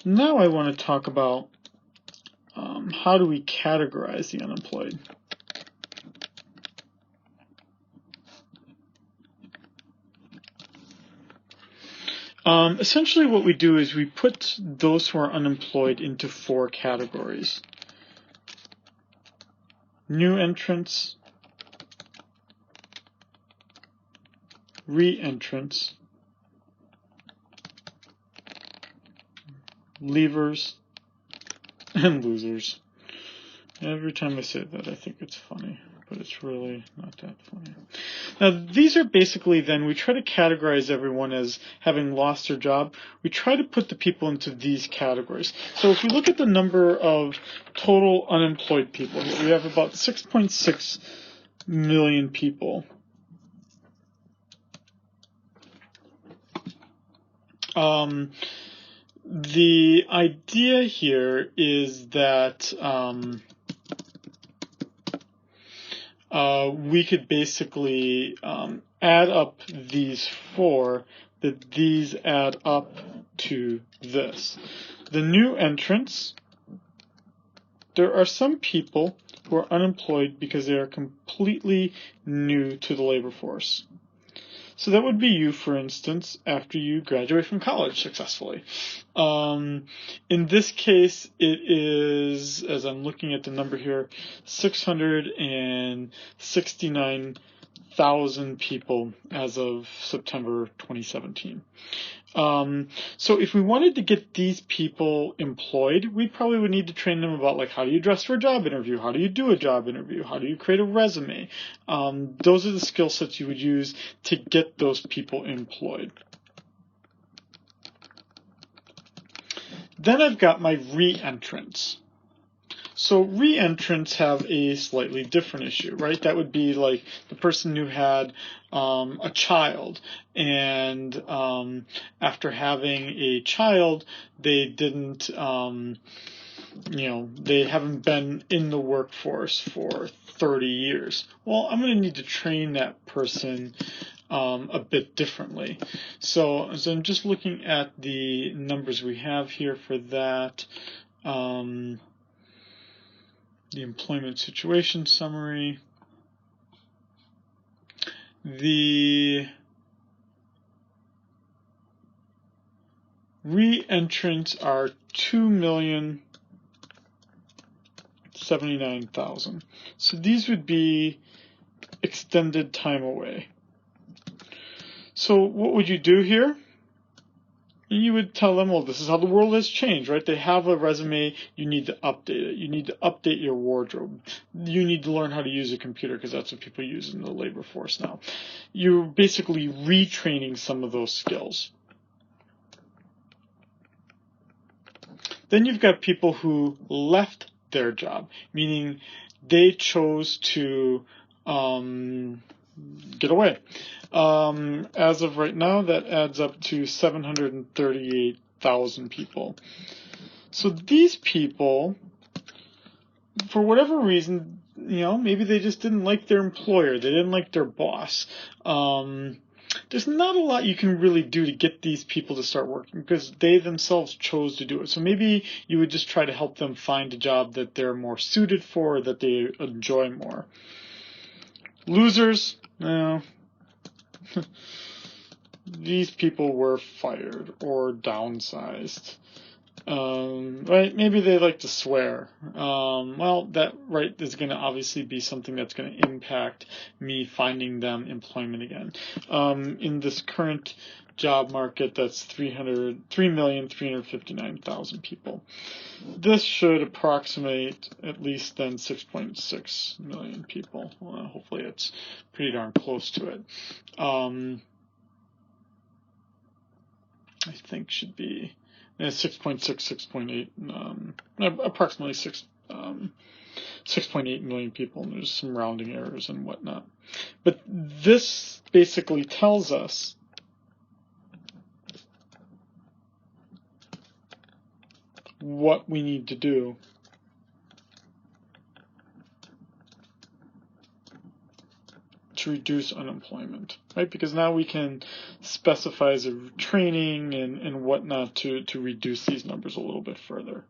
Now I want to talk about how do we categorize the unemployed. Essentially what we do is we put those who are unemployed into 4 categories. New entrants, re-entrants, leavers, and losers. Every time I say that, I think it's funny, but it's really not that funny. Now, these are basically then, we try to categorize everyone as having lost their job. We try to put the people into these categories. So if we look at the number of total unemployed people here, we have about 6.6 million people. The idea here is that we could basically add up these 4, that these add up to this. The new entrants, there are some people who are unemployed because they are completely new to the labor force. So that would be you, for instance, after you graduate from college successfully. In this case, it is, as I'm looking at the number here, 669,000 people as of September 2017. So if we wanted to get these people employed, we probably would need to train them about, like, how do you dress for a job interview? How do you do a job interview? How do you create a resume? Those are the skill sets you would use to get those people employed. Then I've got my re-entrants. So re-entrants have a slightly different issue, right? That would be like the person who had a child, and after having a child, they didn't, they haven't been in the workforce for 30 years. Well, I'm going to need to train that person a bit differently. So I'm just looking at the numbers we have here for that. The employment situation summary. The re-entrants are 2,079,000. So these would be extended time away. So what would you do here? You would tell them, well, this is how the world has changed, right? They have a resume, you need to update it. You need to update your wardrobe. You need to learn how to use a computer because that's what people use in the labor force now. You're basically retraining some of those skills. Then you've got people who left their job, meaning they chose to get away. As of right now, that adds up to 738,000 people. So these people, for whatever reason, maybe they just didn't like their employer, they didn't like their boss. There's not a lot you can really do to get these people to start working because they themselves chose to do it. So maybe you would just try to help them find a job that they're more suited for, that they enjoy more. Losers, these people were fired or downsized. Right? Maybe they like to swear. Well, that right is going to obviously be something that's going to impact me finding them employment again. In this current job market, that's 3,359,000 people. This should approximate at least then 6.6 million people. Hopefully it's pretty darn close to it. I think should be 6.6, 6.8, approximately 6.8 million people, and there's some rounding errors and whatnot. But this basically tells us what we need to do to reduce unemployment, right? Because now we can specify the training and whatnot to reduce these numbers a little bit further.